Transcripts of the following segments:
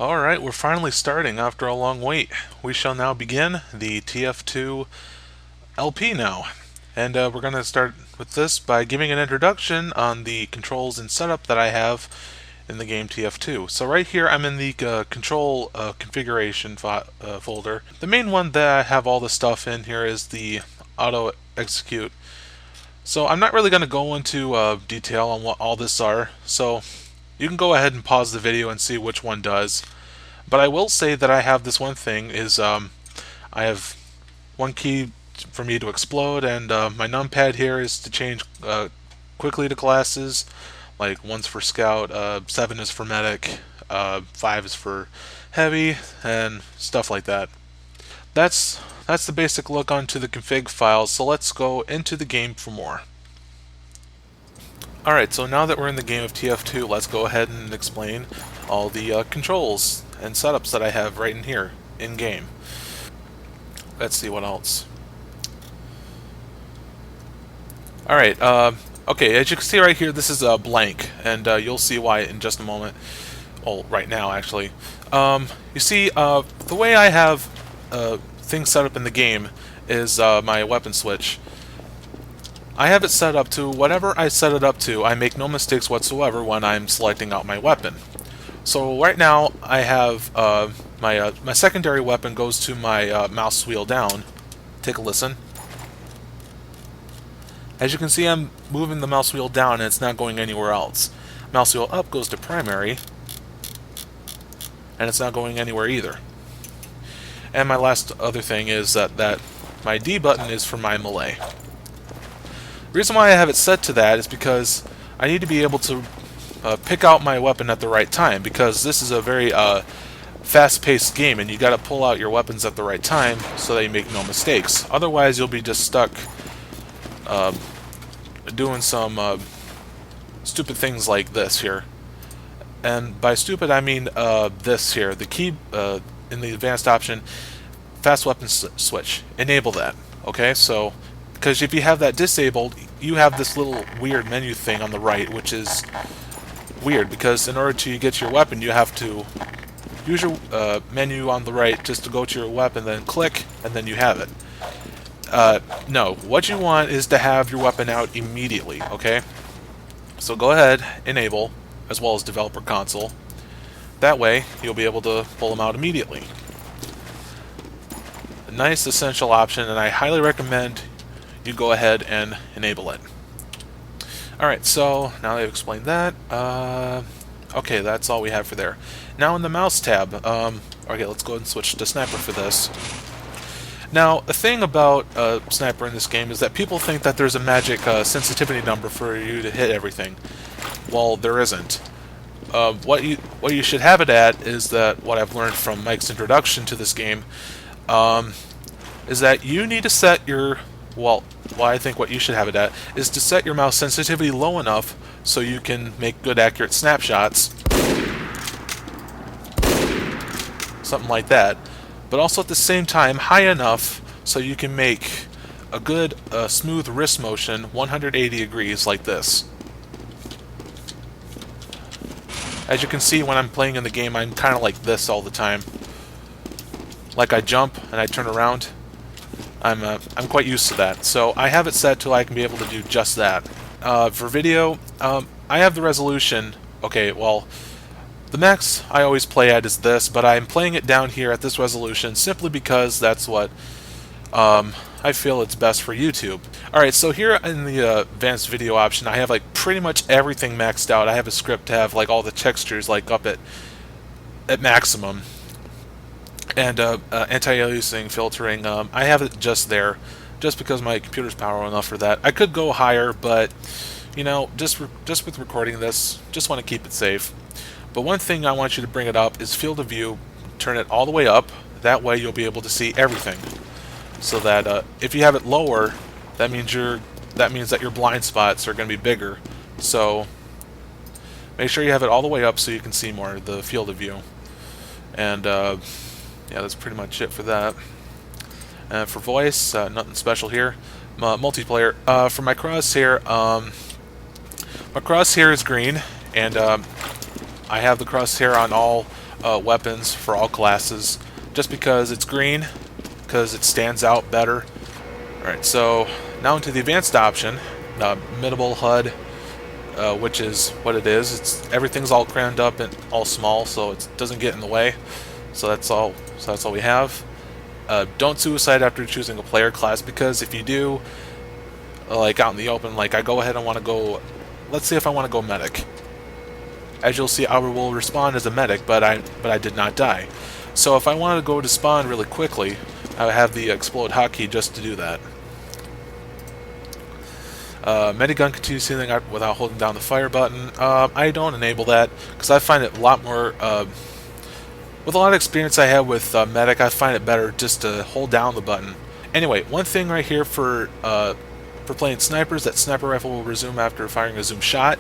Alright, we're finally starting after a long wait. We shall now begin the TF2 LP now. And we're going to start with this by giving an introduction on the controls and setup that I have in the game TF2. So right here I'm in the control configuration folder. The main one that I have all the stuff in here is the auto execute. So I'm not really going to go into detail on what all this are. So you can go ahead and pause the video and see which one does. But I will say that I have this one thing is I have one key for me to explode, and my numpad here is to change quickly to classes. Like one's for scout, 7 is for medic, 5 is for heavy, and stuff like that. That's that's the basic look onto the config files. So let's go into the game for more. Alright, so now that we're in the game of TF2, let's go ahead and explain all the controls and setups that I have right in here, in-game. Let's see what else. Alright, okay, as you can see right here, this is blank, and you'll see why in just a moment. Oh, right now, actually. You see, the way I have things set up in the game is my weapon switch. I have it set up to whatever I set it up to. I make no mistakes whatsoever when I'm selecting out my weapon. So right now I have my secondary weapon goes to my mouse wheel down. Take a listen. As you can see, I'm moving the mouse wheel down and it's not going anywhere else. Mouse wheel up goes to primary, and it's not going anywhere either. And my last other thing is that my D button is for my melee. The reason why I have it set to that is because I need to be able to pick out my weapon at the right time, because this is a very fast-paced game and you got to pull out your weapons at the right time so that you make no mistakes. Otherwise you'll be just stuck doing some stupid things like this here. And by stupid I mean this here, the key in the advanced option, fast weapon switch, enable that. Okay, so because if you have that disabled, you have this little weird menu thing on the right, which is weird because in order to get your weapon you have to use your menu on the right just to go to your weapon, then click, and then you have it. No, what you want is to have your weapon out immediately, okay? So go ahead, enable, as well as developer console. That way you'll be able to pull them out immediately. A nice essential option, and I highly recommend you go ahead and enable it. Alright, so now that I've explained that, okay, that's all we have for there. Now in the mouse tab, okay, let's go ahead and switch to sniper for this. Now, the thing about sniper in this game is that people think that there's a magic sensitivity number for you to hit everything. Well, there isn't. What you should have it at is that what I've learned from Mike's introduction to this game is that you need to set your I think what you should have it at is to set your mouse sensitivity low enough so you can make good accurate snapshots, something like that, but also at the same time high enough so you can make a good smooth wrist motion 180 degrees like this. As you can see, when I'm playing in the game, I'm kind of like this all the time. Like I jump and I turn around. I'm quite used to that, so I have it set till I can be able to do just that. For video, I have the resolution. Okay, well, the max I always play at is this, but I'm playing it down here at this resolution simply because that's what I feel it's best for YouTube. Alright, so here in the advanced video option, I have like pretty much everything maxed out. I have a script to have like all the textures like up at maximum. And anti-aliasing filtering, I have it just there, just because my computer's powerful enough for that. I could go higher, but you know, just with recording this, just want to keep it safe. But one thing I want you to bring it up is field of view. Turn it all the way up. That way you'll be able to see everything. So that if you have it lower, that means that your blind spots are going to be bigger. So make sure you have it all the way up so you can see more of the field of view. And yeah, that's pretty much it for that. For voice, nothing special here. Multiplayer. For my crosshair is green, and I have the crosshair on all weapons for all classes, just because it's green, because it stands out better. Alright, so now into the advanced option, minimal HUD, which is what it is. Everything's all crammed up and all small, so it doesn't get in the way. So that's all. So that's all we have. Don't suicide after choosing a player class, because if you do, like out in the open, like I go ahead and want to go. Let's see if I want to go medic. As you'll see, I will respond as a medic, but I did not die. So if I wanted to go to spawn really quickly, I have the explode hotkey just to do that. Medigun continues healing without holding down the fire button. I don't enable that because I find it a lot more. With a lot of experience I have with medic, I find it better just to hold down the button. Anyway, one thing right here for playing snipers, that sniper rifle will resume after firing a zoom shot,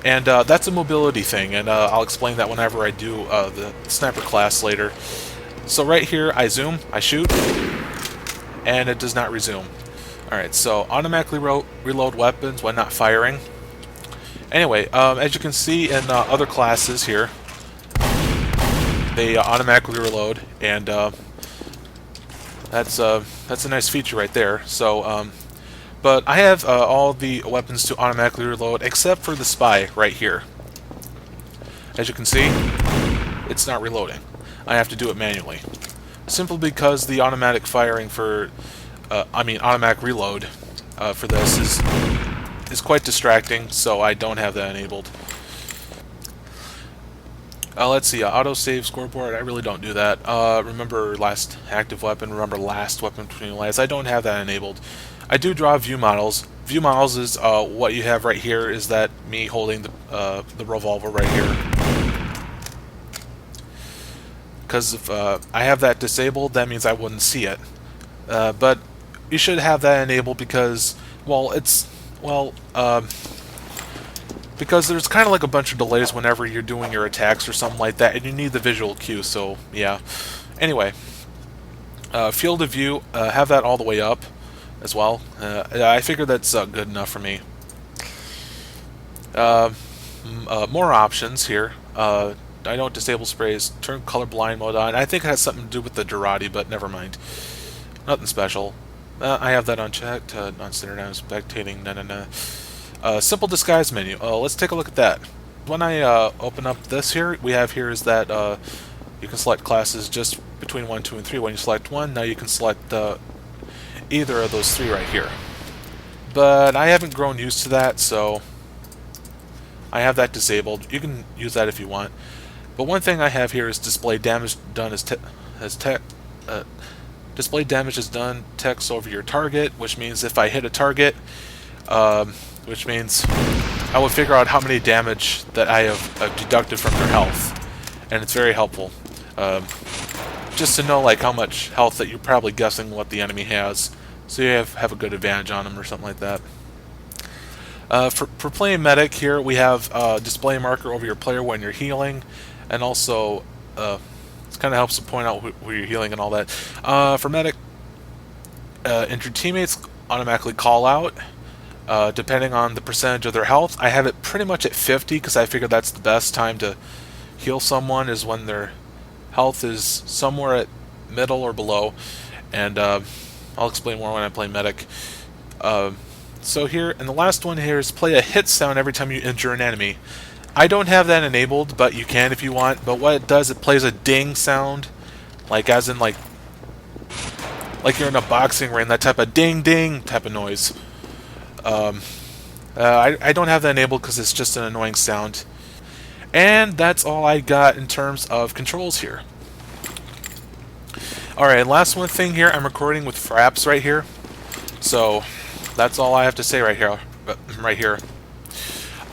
and that's a mobility thing, and I'll explain that whenever I do the sniper class later. So right here, I zoom, I shoot, and it does not resume. Alright, so automatically reload weapons when not firing. Anyway, as you can see in other classes here, they automatically reload, and that's a nice feature right there. So, but I have all the weapons to automatically reload except for the spy right here. As you can see, it's not reloading. I have to do it manually, simply because the automatic firing for automatic reload for this is quite distracting, so I don't have that enabled. Let's see, autosave scoreboard, I really don't do that. Remember last active weapon, remember last weapon between lives, I don't have that enabled. I do draw view models. View models is what you have right here, is that me holding the revolver right here. Because if I have that disabled, that means I wouldn't see it. But you should have that enabled because, because there's kind of like a bunch of delays whenever you're doing your attacks or something like that, and you need the visual cue, so yeah. Anyway, field of view, have that all the way up as well. I figure that's good enough for me. More options here. I don't disable sprays, turn colorblind mode on. I think it has something to do with the Durati, but never mind. Nothing special. I have that unchecked. Non-standard, I'm spectating. Simple disguise menu. Let's take a look at that. When I open up this here, we have here is that you can select classes just between 1, 2, and 3. When you select one, now you can select either of those 3 right here. But I haven't grown used to that, so I have that disabled. You can use that if you want. But one thing I have here is display damage done display damage is done text over your target, which means if I hit a target, which means I would figure out how many damage that I have deducted from their health, and it's very helpful. Just to know like how much health that you're probably guessing what the enemy has, so you have a good advantage on them or something like that. For playing medic here, we have display marker over your player when you're healing, and also it kind of helps to point out who you're healing and all that. For medic, and your teammates automatically call out depending on the percentage of their health. I have it pretty much at 50 because I figure that's the best time to heal someone, is when their health is somewhere at middle or below, and I'll explain more when I play medic. So here, and the last one here is play a hit sound every time you injure an enemy. I don't have that enabled, but you can if you want. But what it does, it plays a ding sound, like as in like you're in a boxing ring, that type of ding ding type of noise. I don't have that enabled because it's just an annoying sound. And that's all I got in terms of controls here. Alright, last one thing here, I'm recording with Fraps right here. So that's all I have to say right here.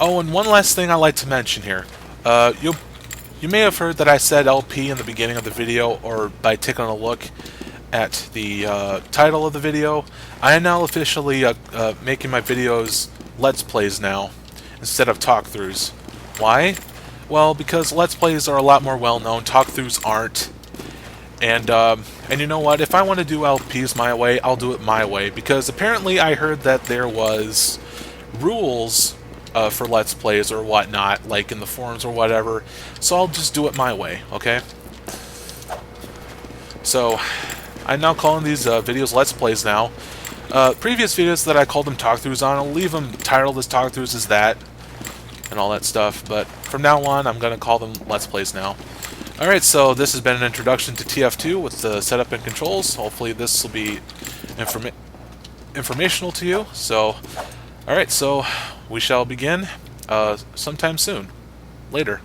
Oh, and one last thing I'd like to mention here. You may have heard that I said LP in the beginning of the video, or by taking a look at the title of the video. I am now officially making my videos Let's Plays now, instead of talk-throughs. Why? Well, because Let's Plays are a lot more well-known, talk-throughs aren't. And you know what, if I want to do LPs my way, I'll do it my way, because apparently I heard that there was rules for Let's Plays or whatnot, like in the forums or whatever. So I'll just do it my way, okay? So I'm now calling these videos Let's Plays now. Previous videos that I called them talkthroughs on, I'll leave them titled as talkthroughs as that, and all that stuff, but from now on I'm going to call them Let's Plays now. Alright, so this has been an introduction to TF2 with the setup and controls. Hopefully this will be informational to you. So, alright, so we shall begin sometime soon. Later.